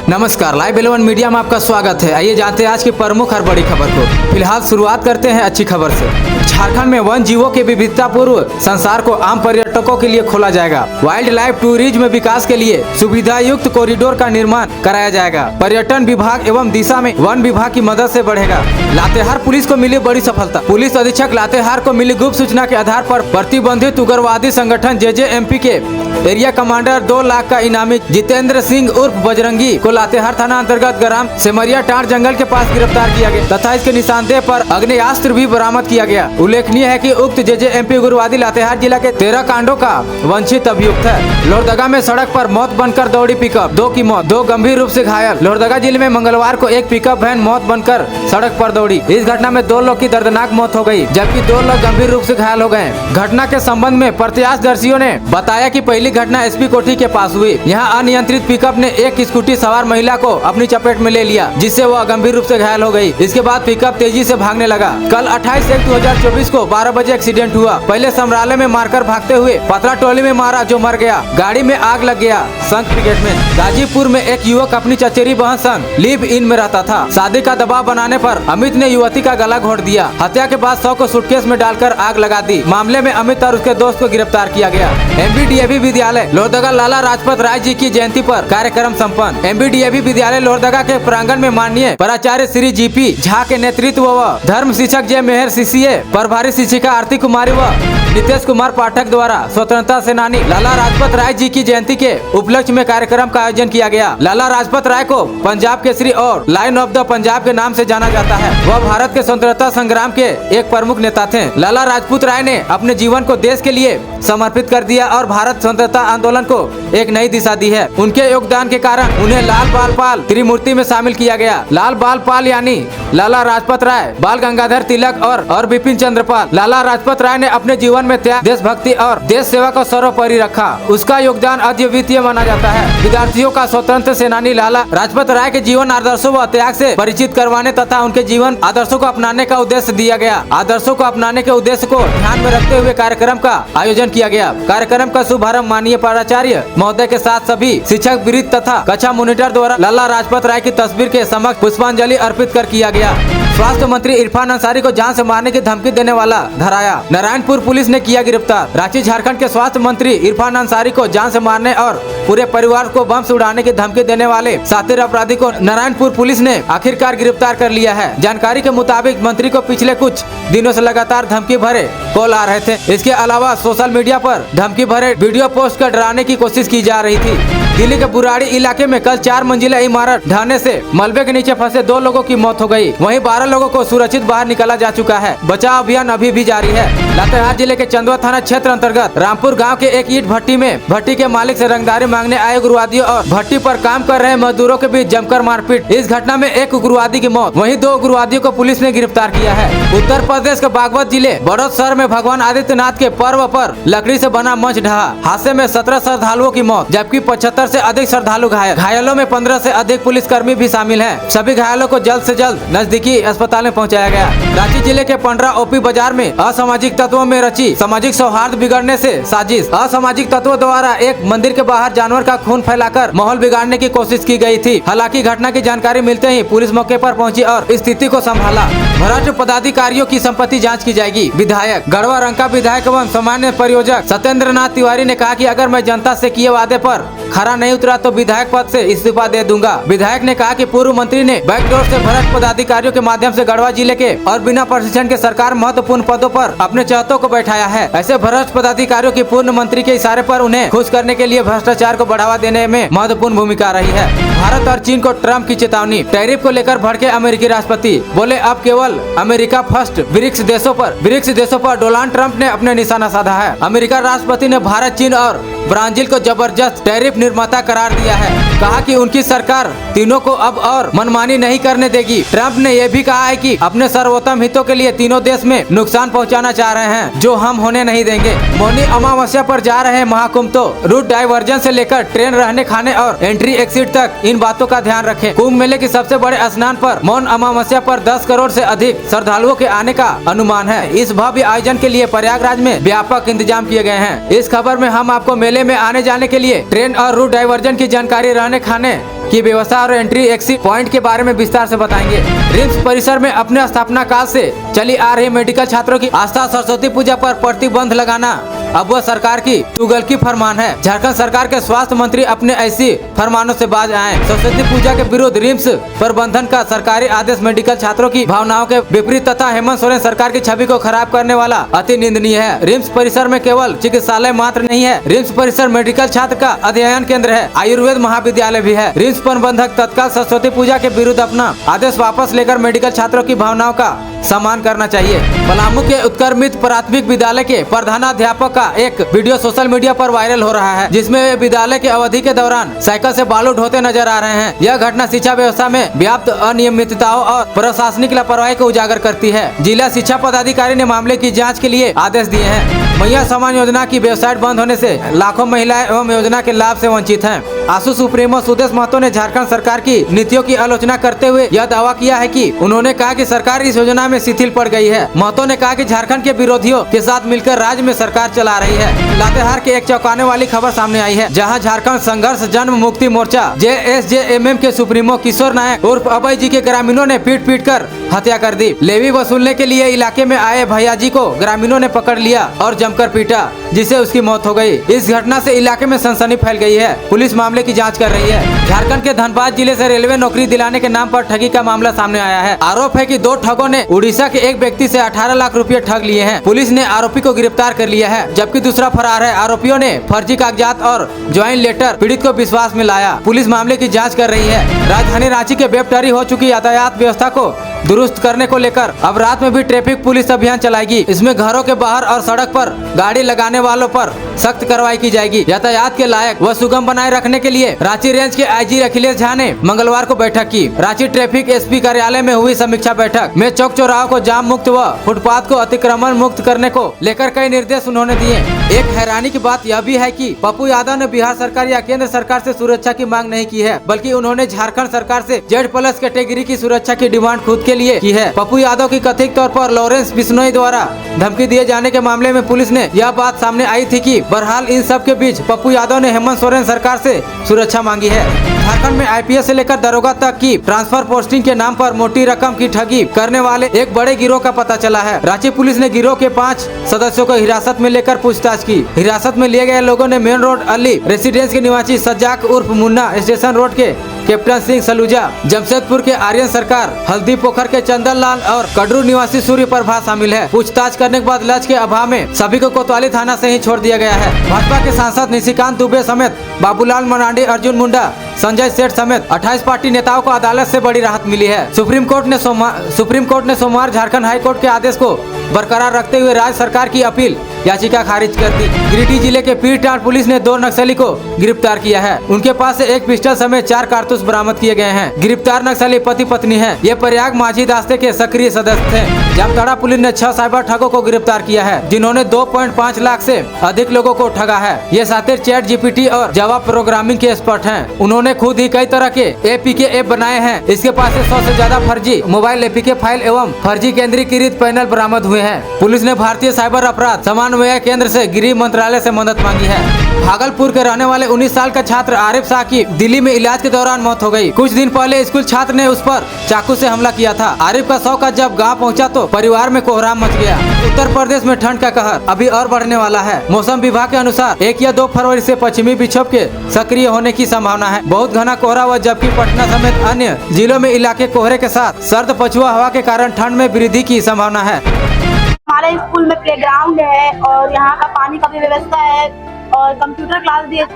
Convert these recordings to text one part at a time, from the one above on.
नमस्कार, live 11 media में आपका स्वागत है। आइए जानते हैं आज की प्रमुख और बड़ी खबर को। फिलहाल शुरुआत करते हैं अच्छी खबर से। झारखंड में वन जीवों के विविधतापूर्ण संसार को आम पर्यटकों के लिए खोला जाएगा। वाइल्ड लाइफ टूरिज्म में विकास के लिए सुविधा युक्त कॉरिडोर का निर्माण कराया जाएगा। पर्यटन विभाग एवं दिशा में वन विभाग की मदद से बढ़ेगा। लातेहार पुलिस को मिली बड़ी सफलता। पुलिस अधीक्षक लातेहार को मिली गुप्त सूचना के आधार पर प्रतिबंधित उग्रवादी संगठन जेजेएमपी के एरिया कमांडर 2 लाख का इनामी जितेंद्र सिंह उर्फ बजरंगी को लातेहार थाना अंतर्गत ग्राम सेमरिया टांड जंगल के पास गिरफ्तार किया गया तथा इसके निशानदेह पर आग्नेयास्त्र भी बरामद किया गया। उल्लेखनीय है कि उक्त जेजेएमपी उग्रवादी लातेहार जिला के 13 कांडों का वंचित अभियुक्त है। लोहरदगा में सड़क पर मौत बनकर दौड़ी पिकअप, 2 की मौत, 2 गंभीर रूप से घायल। लोहरदगा जिले में मंगलवार को एक पिकअप वैन मौत बनकर सड़क पर दौड़ी। इस घटना में 2 लोग की दर्दनाक मौत हो गयी, जबकि 2 लोग गंभीर रूप से घायल हो गए। घटना के संबंध में प्रत्यक्षदर्शियों ने बताया कि पहली घटना एसपी कोठी के पास हुई। यहाँ अनियंत्रित पिकअप ने एक स्कूटी सवार महिला को अपनी चपेट में ले लिया, जिससे वह गंभीर रूप से घायल हो गई। इसके बाद पिकअप तेजी से भागने लगा। कल 28/1/2024 को 12 बजे एक्सीडेंट हुआ। पहले समराले में मारकर भागते हुए पतरा टोली में मारा जो मर गया। गाड़ी में आग लग गया। संत ब्रिगेड में गाजीपुर में एक युवक अपनी चचेरी बहन संग लिव इन में रहता था। शादी का दबाव बनाने पर अमित ने युवती का गला घोट दिया। हत्या के बाद 100 को सूटकेस में डालकर आग लगा दी। मामले में अमित और उसके दोस्त को गिरफ्तार किया गया। एमबीडीएवी विद्यालय लोहरदगा लाला राजपत राय जी की जयंती पर कार्यक्रम संपन्न। एमबीडीएवी विद्यालय लोहरदगा के प्रांगण में माननीय प्राचार्य श्री जीपी झा के नेतृत्व व धर्म शिक्षक जय मेहर सीसीए, प्रभारी शिक्षिका आरती कुमारी व नितेश कुमार पाठक द्वारा स्वतंत्रता सेनानी लाला राजपत राय जी की जयंती के उपलक्ष्य में कार्यक्रम का आयोजन किया गया। लाला राजपत राय को पंजाब केसरी और लायन ऑफ द पंजाब के नाम से जाना जाता है। वह भारत के स्वतंत्रता संग्राम के एक प्रमुख नेता थे। लाला राजपूत राय ने अपने जीवन को देश के लिए समर्पित कर दिया और भारत स्वतंत्रता आंदोलन को एक नई दिशा दी है। उनके योगदान के कारण उन्हें लाल बाल पाल त्रिमूर्ति में शामिल किया गया। लाल बाल पाल यानी लाला राजपत राय, बाल गंगाधर तिलक और बिपिन चंद्र पाल। लाला राजपत राय ने अपने जीवन में त्याग, देशभक्ति और देश सेवा को सर्वोपरि रखा। उसका योगदान अद्वितीय माना जाता है। विद्यार्थियों का स्वतंत्र सेनानी लाला राजपत राय के जीवन आदर्शों व त्याग से परिचित करवाने तथा उनके जीवन आदर्शों को अपनाने का उद्देश्य दिया गया। आदर्शों को अपनाने के उद्देश्य को ध्यान में रखते हुए कार्यक्रम का आयोजन किया गया। कार्यक्रम का शुभारंभ माननीय प्राचार्य महोदय के साथ सभी शिक्षक वृत्त तथा कक्षा मॉनिटर द्वारा लाला राजपत राय की तस्वीर के समक्ष पुष्पांजलि अर्पित कर किया गया। स्वास्थ्य मंत्री इरफान अंसारी को जान से मारने की धमकी देने वाला धराया। नारायणपुर पुलिस ने किया गिरफ्तार। रांची झारखंड के स्वास्थ्य मंत्री इरफान अंसारी को जान से मारने और पूरे परिवार को बम से उड़ाने की धमकी देने वाले शातिर अपराधी को नारायणपुर पुलिस ने आखिरकार गिरफ्तार कर लिया है। जानकारी के मुताबिक मंत्री को पिछले कुछ दिनों से लगातार धमकी भरे कॉल आ रहे थे। इसके अलावा सोशल मीडिया पर धमकी भरे वीडियो पोस्ट कर डराने की कोशिश की जा रही थी। दिल्ली के बुराड़ी इलाके में कल 4 मंजिला इमारत ढहने से मलबे के नीचे फंसे 2 लोगों की मौत हो गई। वहीं 12 लोगों को सुरक्षित बाहर निकाला जा चुका है। बचाव अभियान अभी भी जारी है। लातेहार जिले के चंदवा थाना क्षेत्र अंतर्गत रामपुर गांव के एक ईंट भट्टी में भट्टी के मालिक से रंगदारी मांगने आए उग्रवादियों और भट्टी पर काम कर रहे मजदूरों के बीच जमकर मारपीट। इस घटना में एक उग्रवादी की मौत, वहीं 2 उग्रवादियों को पुलिस ने गिरफ्तार किया है। उत्तर प्रदेश के बागपत जिले बड़ौद शहर में भगवान आदित्यनाथ के पर्व पर लकड़ी से बना मंच ढहा। हादसे में 17 श्रद्धालुओं की मौत, जबकि 75 से अधिक श्रद्धालु घायल। घायलों में 15 से अधिक पुलिसकर्मी भी शामिल हैं। सभी घायलों को जल्द से जल्द नजदीकी अस्पताल में पहुंचाया गया। रांची जिले के पंडरा ओपी बाजार में असामाजिक तत्वों में रची सामाजिक सौहार्द बिगड़ने से साजिश। असामाजिक तत्वों द्वारा एक मंदिर के बाहर जानवर का खून फैलाकर माहौल बिगाड़ने की कोशिश की गई थी। हालांकि घटना की जानकारी मिलते ही पुलिस मौके पर पहुंची और स्थिति को संभाला। भ्रष्ट पदाधिकारियों की संपत्ति जांच की जाएगी। विधायक गढ़वा रंका विधायक एवं सामान्य परियोजक सत्येंद्र नाथ तिवारी ने कहा कि अगर मैं जनता से किए वादे पर खरा नहीं उतरा तो विधायक पद से इस्तीफा दे दूंगा। विधायक ने कहा कि पूर्व मंत्री ने बैकडोर से भ्रष्ट पदाधिकारियों के माध्यम से गढ़वा जिले के और बिना प्रशिक्षण के सरकार महत्वपूर्ण पदों पर अपने चाहतों को बैठाया है। ऐसे भ्रष्ट पदाधिकारियों की पूर्व मंत्री के इशारे पर उन्हें खुश करने के लिए भ्रष्टाचार को बढ़ावा देने में महत्वपूर्ण भूमिका रही है। भारत और चीन को ट्रम्प की चेतावनी। टैरिफ को लेकर भड़के अमेरिकी राष्ट्रपति, बोले अब केवल अमेरिका फर्स्ट। ब्रिक्स देशों पर डोनाल्ड ट्रंप ने अपने निशाना साधा है। अमेरिका राष्ट्रपति ने भारत, चीन और ब्राजील को जबरदस्त टैरिफ निर्माता करार दिया है। कहा कि उनकी सरकार तीनों को अब और मनमानी नहीं करने देगी। ट्रंप ने यह भी कहा है कि अपने सर्वोत्तम हितों के लिए तीनों देश में नुकसान पहुंचाना चाह रहे हैं, जो हम होने नहीं देंगे। मौनी अमावस्या पर जा रहे हैं महाकुंभ, तो रूट डाइवर्जन से लेकर ट्रेन रहने खाने और एंट्री एग्जिट तक इन बातों का ध्यान रखें। कुंभ मेले की सबसे बड़े स्नान पर मौन अमावस्या पर 10 करोड़ से अधिक श्रद्धालुओं के आने का अनुमान है। इस भव्य आयोजन के लिए प्रयागराज में व्यापक इंतजाम किए गए हैं। इस खबर में हम आपको मेले में आने जाने के लिए ट्रेन और रूट डाइवर्जन की जानकारी रहने खाने की व्यवस्था और एंट्री एक्सिट पॉइंट के बारे में विस्तार से बताएंगे। रिम्स परिसर में अपने स्थापना काल से चली आ रही मेडिकल छात्रों की आस्था सरस्वती पूजा पर प्रतिबंध लगाना अब वह सरकार की तुगलकी फरमान है। झारखंड सरकार के स्वास्थ्य मंत्री अपने ऐसी फरमानों से बाज आए। सरस्वती पूजा के विरुद्ध रिम्स प्रबंधन का सरकारी आदेश मेडिकल छात्रों की भावनाओं के विपरीत तथा हेमंत सोरेन सरकार की छवि को खराब करने वाला अति निंदनीय है। रिम्स परिसर में केवल चिकित्सालय मात्र नहीं है, रिम्स परिसर मेडिकल छात्र का अध्ययन केंद्र है, आयुर्वेद महाविद्यालय भी है। रिम्स प्रबंधक तत्काल सरस्वती पूजा के विरुद्ध अपना आदेश वापस लेकर मेडिकल छात्रों की भावनाओं का सम्मान करना चाहिए। पलामू के उत्क्रमित प्राथमिक विद्यालय के प्रधानाध्यापक का एक वीडियो सोशल मीडिया पर वायरल हो रहा है, जिसमें वे विद्यालय के अवधि के दौरान साइकिल से बालू ढोते नजर आ रहे हैं। यह घटना शिक्षा व्यवस्था में व्याप्त अनियमितताओं और प्रशासनिक लापरवाही को उजागर करती है। जिला शिक्षा पदाधिकारी ने मामले की जाँच के लिए आदेश दिए हैं। मैया सम्मान योजना की वेबसाइट बंद होने से लाखों महिलाएं एवं योजना के लाभ से वंचित हैं। आसू सुप्रीमो सुदेश महतो ने झारखंड सरकार की नीतियों की आलोचना करते हुए यह दावा किया है कि उन्होंने कहा कि सरकार इस योजना में शिथिल पड़ गई है। महतो ने कहा कि झारखंड के विरोधियों के साथ मिलकर राज्य में सरकार चला रही है। लातेहार की एक चौंकाने वाली खबर सामने आई है, जहां झारखंड संघर्ष जन्म मुक्ति मोर्चा JSJMM के सुप्रीमो किशोर नायक उर्फ अभय जी के ग्रामीणों ने पीट कर हत्या कर दी। लेवी वसूलने के लिए इलाके में आए भैया जी को ग्रामीणों ने पकड़ लिया और जमकर पीटा, जिससे उसकी मौत हो गई। इस घटना से इलाके में सनसनी फैल गई है। पुलिस मामले की जांच कर रही है। झारखंड के धनबाद जिले से रेलवे नौकरी दिलाने के नाम पर ठगी का मामला सामने आया है। आरोप है कि 2 ठगों ने उड़ीसा के एक व्यक्ति से 18 लाख रुपए ठग लिए हैं। पुलिस ने आरोपी को गिरफ्तार कर लिया है, जबकि दूसरा फरार है। आरोपियों ने फर्जी कागजात और ज्वाइंट लेटर पीड़ित को विश्वास में लाया। पुलिस मामले की जाँच कर रही है। राजधानी रांची के बेपटरी हो चुकी यातायात व्यवस्था को दुरुस्त करने को लेकर अब रात में भी ट्रैफिक पुलिस अभियान चलाएगी। इसमें घरों के बाहर और सड़क पर गाड़ी लगाने वालों पर सख्त कार्रवाई की जाएगी। यातायात के लायक व सुगम बनाए रखने के लिए रांची रेंज के IG अखिलेश झा ने मंगलवार को बैठक की। रांची ट्रैफिक SP कार्यालय में हुई समीक्षा बैठक में चौक चौराहों को जाम मुक्त व फुटपाथ को अतिक्रमण मुक्त करने को लेकर कई निर्देश उन्होंने दिए। एक हैरानी की बात यह भी है कि पप्पू यादव ने बिहार सरकार या केंद्र सरकार से सुरक्षा की मांग नहीं की है, बल्कि उन्होंने झारखंड सरकार से Z+ कैटेगरी की सुरक्षा की डिमांड खुद के लिए की है। पप्पू यादव की कथित तौर पर लॉरेंस बिश्नोई द्वारा धमकी दिए जाने के मामले में पुलिस ने यह बात सामने आई थी कि बहरहाल इन सब के बीच पप्पू यादव ने हेमंत सोरेन सरकार से सुरक्षा मांगी है। झारखंड में IPS से लेकर दरोगा तक की ट्रांसफर पोस्टिंग के नाम पर मोटी रकम की ठगी करने वाले एक बड़े गिरोह का पता चला है। रांची पुलिस ने गिरोह के 5 सदस्यों को हिरासत में लेकर पूछताछ की। हिरासत में लिए गए लोगों ने मेन रोड अली रेसिडेंस के निवासी सज्जाक उर्फ मुन्ना, स्टेशन रोड के कैप्टन सिंह सलूजा, जमशेदपुर के आर्यन सरकार, हल्दी पोखर के चंदन लाल और कड़रू निवासी सूर्य प्रभा शामिल है। पूछताछ करने के बाद लक्ष्य के अभाव में सभी को कोतवाली थाना से ही छोड़ दिया गया है। भाजपा के सांसद निशिकांत दुबे समेत बाबूलाल मरांडी, अर्जुन मुंडा, संजय सेठ समेत 28 पार्टी नेताओं को अदालत से बड़ी राहत मिली है। सुप्रीम कोर्ट ने सोमवार झारखंड हाई कोर्ट के आदेश को बरकरार रखते हुए राज्य सरकार की अपील याचिका खारिज कर दी। गिरिडीह जिले के पीरटांड पुलिस ने 2 नक्सली को गिरफ्तार किया है। उनके पास से 1 पिस्टल समेत 4 कारतूस बरामद किए गए हैं। गिरफ्तार नक्सली पति पत्नी हैं। ये प्रयाग माझी दास्ते के सक्रिय सदस्य थे। जामताड़ा पुलिस ने 6 साइबर ठगों को गिरफ्तार किया है, जिन्होंने 2.5 लाख से अधिक लोगों को ठगा है। ये साथी ChatGPT और जावा प्रोग्रामिंग के एक्सपर्ट हैं। उन्होंने खुद ही कई तरह के APK ऐप बनाए हैं। इसके पास से 100 से ज्यादा फर्जी मोबाइल APK फाइल एवं फर्जी केंद्रीकृत पैनल बरामद हुए हैं। पुलिस ने भारतीय साइबर अपराध समन्वय केंद्र से गृह मंत्रालय से मदद मांगी है। भागलपुर के रहने वाले 19 साल का छात्र आरिफ शाह की दिल्ली में इलाज के दौरान मौत हो गई। कुछ दिन पहले स्कूल छात्र ने उस पर चाकू से हमला किया था। आरिफ का शव जब गांव पहुंचा तो परिवार में कोहराम मच गया। उत्तर प्रदेश में ठंड का कहर अभी और बढ़ने वाला है। मौसम विभाग के अनुसार 1 या 2 फरवरी से पश्चिमी विक्षोभ के सक्रिय होने की संभावना है। बहुत घना कोहरा हुआ, जबकि पटना समेत अन्य जिलों में इलाके कोहरे के साथ सर्द पछुआ हवा के कारण ठंड में वृद्धि की संभावना है। हमारे स्कूल में प्लेग्राउंड है और यहाँ का पानी का भी व्यवस्था है और कंप्यूटर क्लास भी है।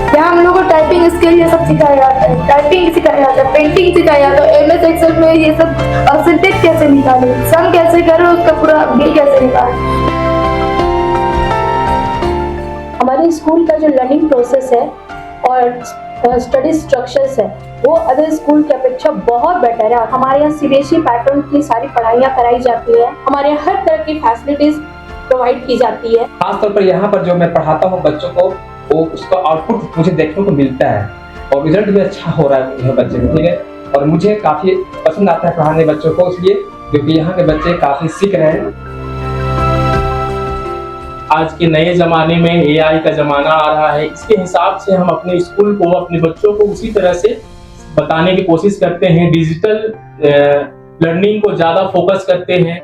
यहाँ हम लोग को टाइपिंग स्किल ये सब सिखाया जाता है, टाइपिंग सिखाया जाता है, पेंटिंग सिखाया जाता है, MS एक्सेल में ये सब सिंटेक्स कैसे निकाले, सम कैसे करो, उसका पूरा बिल कैसे निकाले। हमारे स्कूल का जो लर्निंग प्रोसेस है और स्टडी स्ट्रक्चर्स है वो अदर स्कूल की अपेक्षा बहुत बेटर है। हमारे यहाँ CBSE पैटर्न की सारी पढ़ाइयाँ कराई जाती है। हमारे यहाँ हर तरह की फैसिलिटीज प्रोवाइड की जाती है। खासतौर पर यहाँ पर जो मैं पढ़ाता हूँ बच्चों को, वो उसका आउटपुट मुझे देखने को मिलता है और रिजल्ट भी अच्छा हो रहा है बच्चे को, ठीक है। और मुझे काफ़ी पसंद आता है पढ़ाने बच्चों को, इसलिए क्योंकि यहाँ के बच्चे काफ़ी सीख रहे हैं आज के नए ज़माने में एआई का ज़माना आ रहा है, इसके हिसाब से हम अपने स्कूल को, अपने बच्चों को उसी तरह से बताने की कोशिश करते हैं। डिजिटल लर्निंग को ज़्यादा फोकस करते हैं।